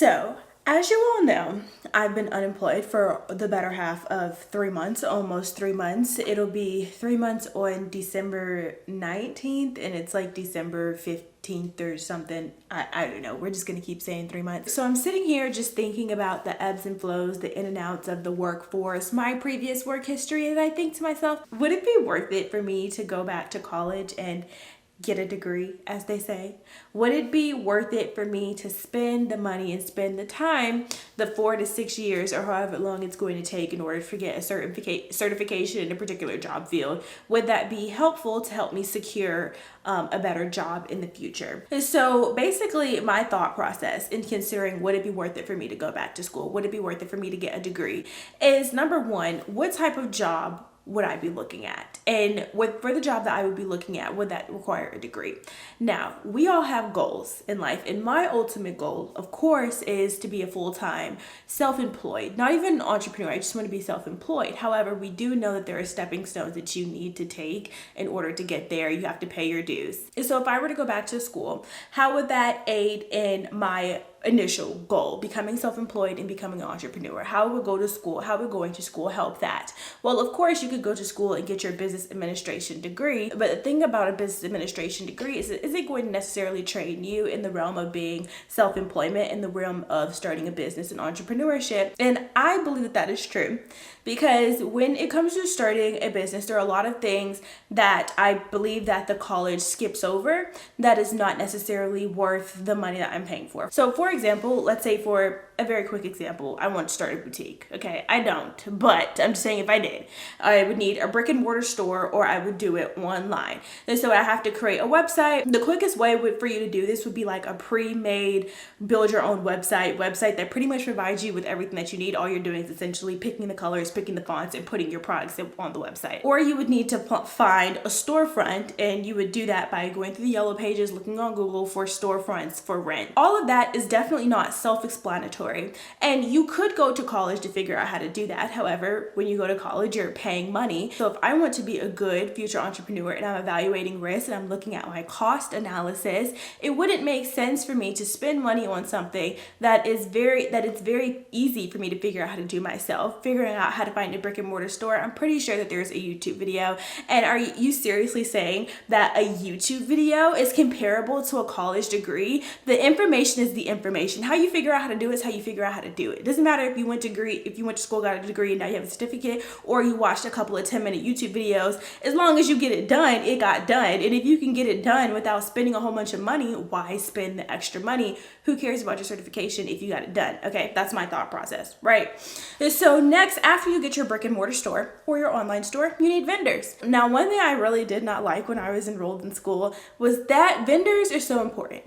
So, as you all know, I've been unemployed for the better half of 3 months, almost 3 months. It'll be 3 months on December 19th, and it's like December 15th or something. I don't know. We're just going to keep saying 3 months. So I'm sitting here just thinking about the ebbs and flows, the in and outs of the workforce, my previous work history, and I think to myself, would it be worth it for me to go back to college and get a degree, as they say? Would it be worth it for me to spend the money and spend the time, the 4 to 6 years or however long it's going to take in order to get a certification in a particular job field? Would that be helpful to help me secure a better job in the future? And so basically my thought process in considering would it be worth it for me to go back to school, would it be worth it for me to get a degree, is number one, what type of job would I be looking at? And for the job that I would be looking at, would that require a degree? Now, we all have goals in life, and my ultimate goal, of course, is to be a full-time self-employed, not even an entrepreneur. I just want to be self-employed. However, we do know that there are stepping stones that you need to take in order to get there. You have to pay your dues. And so if I were to go back to school, how would that aid in my initial goal, becoming self-employed and becoming an entrepreneur? How would going to school help that? Well, of course, you could go to school and get your business administration degree, but the thing about a business administration degree is it going to necessarily train you in the realm of being self-employment, in the realm of starting a business and entrepreneurship? And I believe that is true, because when it comes to starting a business, there are a lot of things that I believe that the college skips over that is not necessarily worth the money that I'm paying for. So for example, let's say, for a very quick example, I want to start a boutique. Okay, I don't, but I'm just saying if I did, I would need a brick and mortar store, or I would do it online. And so I have to create a website. The quickest way for you to do this would be like a pre-made build your own website that pretty much provides you with everything that you need. All you're doing is essentially picking the colors, picking the fonts, and putting your products on the website. Or you would need to find a storefront, and you would do that by going through the yellow pages, looking on Google for storefronts for rent. All of that is definitely not self-explanatory, and you could go to college to figure out how to do that. However, when you go to college, you're paying money. So if I want to be a good future entrepreneur and I'm evaluating risk and I'm looking at my cost analysis, it wouldn't make sense for me to spend money on something that it's very easy for me to figure out how to do myself. Figuring out how to find a brick and mortar store, I'm pretty sure that there's a YouTube video. And are you seriously saying that a YouTube video is comparable to a college degree? The information is the information. How you figure out how to do it is how you figure out how to do it. It doesn't matter if you went to school, got a degree, and now you have a certificate, or you watched a couple of 10-minute YouTube videos. As long as you get it done, it got done. And if you can get it done without spending a whole bunch of money, why spend the extra money? Who cares about your certification if you got it done? Okay, that's my thought process, right? And so next, after you get your brick and mortar store or your online store, you need vendors. Now, one thing I really did not like when I was enrolled in school was that vendors are so important.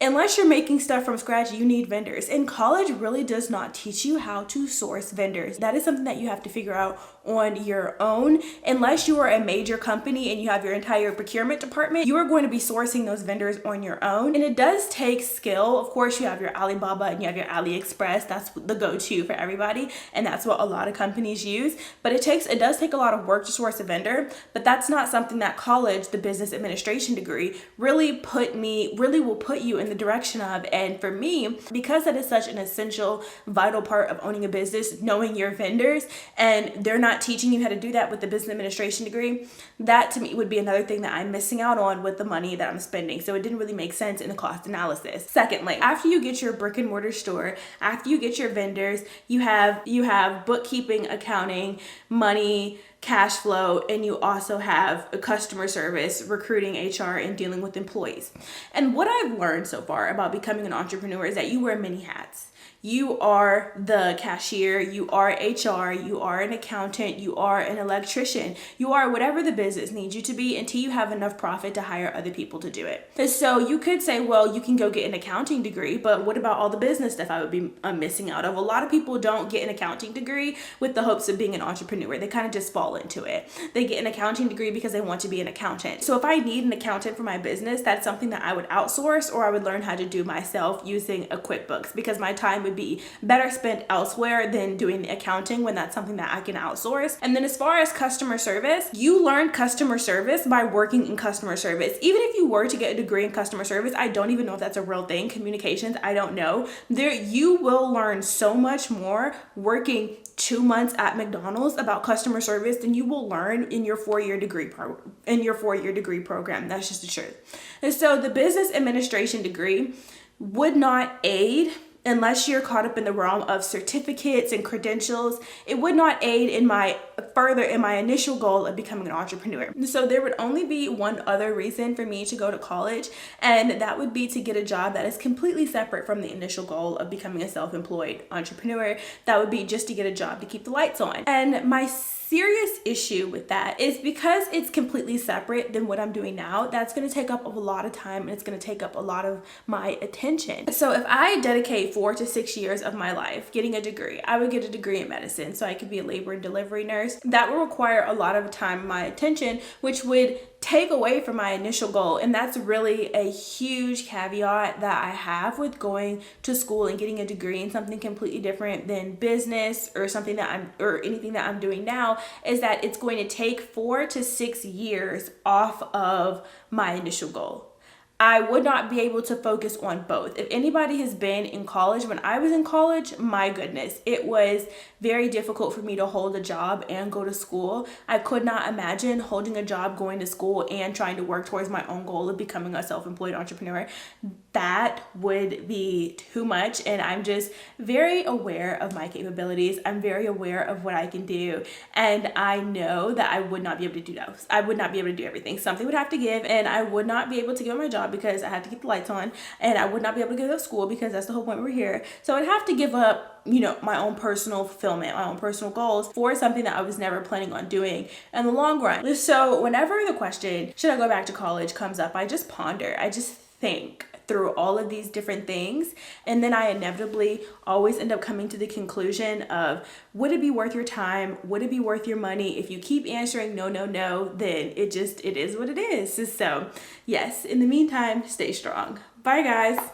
Unless you're making stuff from scratch, you need vendors. And college really does not teach you how to source vendors. That is something that you have to figure out on your own. Unless you are a major company and you have your entire procurement department, you are going to be sourcing those vendors on your own. And it does take skill. Of course, you have your Alibaba and you have your AliExpress. That's the go-to for everybody. And that's what a lot of companies use. But it does take a lot of work to source a vendor. But that's not something that college, the business administration degree, really will put you in the direction of. And for me, because that is such an essential, vital part of owning a business, knowing your vendors, and they're not teaching you how to do that with the business administration degree, that to me would be another thing that I'm missing out on with the money that I'm spending. So it didn't really make sense in the cost analysis. Secondly, after you get your brick and mortar store, after you get your vendors, you have bookkeeping, accounting, money, cash flow, and you also have a customer service, recruiting, HR, and dealing with employees. And what I've learned so far about becoming an entrepreneur is that you wear many hats. You are the cashier, you are HR, you are an accountant, you are an electrician, you are whatever the business needs you to be until you have enough profit to hire other people to do it. And so you could say, well, you can go get an accounting degree, but what about all the business stuff I would be missing out of? A lot of people don't get an accounting degree with the hopes of being an entrepreneur. They kind of just fall fall into it. They get an accounting degree because they want to be an accountant. So if I need an accountant for my business, that's something that I would outsource, or I would learn how to do myself using a QuickBooks, because my time would be better spent elsewhere than doing the accounting when that's something that I can outsource. And then as far as customer service, you learn customer service by working in customer service. Even if you were to get a degree in customer service, I don't even know if that's a real thing. Communications, I don't know. There, you will learn so much more working 2 months at McDonald's about customer service than you will learn in your 4-year degree program. That's just the truth. And so the business administration degree would not aid, unless you're caught up in the realm of certificates and credentials. It would not aid in my initial goal of becoming an entrepreneur. So there would only be one other reason for me to go to college, and that would be to get a job that is completely separate from the initial goal of becoming a self-employed entrepreneur. That would be just to get a job to keep the lights on. And my serious issue with that is because it's completely separate than what I'm doing now, that's going to take up a lot of time, and it's going to take up a lot of my attention. So if I dedicate 4 to 6 years of my life getting a degree, I would get a degree in medicine so I could be a labor and delivery nurse. That would require a lot of time and my attention, which would take away from my initial goal. And that's really a huge caveat that I have with going to school and getting a degree in something completely different than business or anything that I'm doing now, is that it's going to take 4 to 6 years off of my initial goal. I would not be able to focus on both. If anybody has been in college, when I was in college, my goodness, it was very difficult for me to hold a job and go to school. I could not imagine holding a job, going to school, and trying to work towards my own goal of becoming a self-employed entrepreneur. That would be too much, and I'm just very aware of my capabilities. I'm very aware of what I can do, and I know that I would not be able to do those. I would not be able to do everything. Something would have to give, and I would not be able to give up my job because I had to keep the lights on, and I would not be able to give up school because that's the whole point we're here. So I'd have to give up, my own personal fulfillment, my own personal goals for something that I was never planning on doing in the long run. So whenever the question, should I go back to college, comes up, I just ponder. I just think through all of these different things, and then I inevitably always end up coming to the conclusion of, would it be worth your time? Would it be worth your money? If you keep answering no, then it is what it is. So yes, in the meantime, stay strong. Bye guys.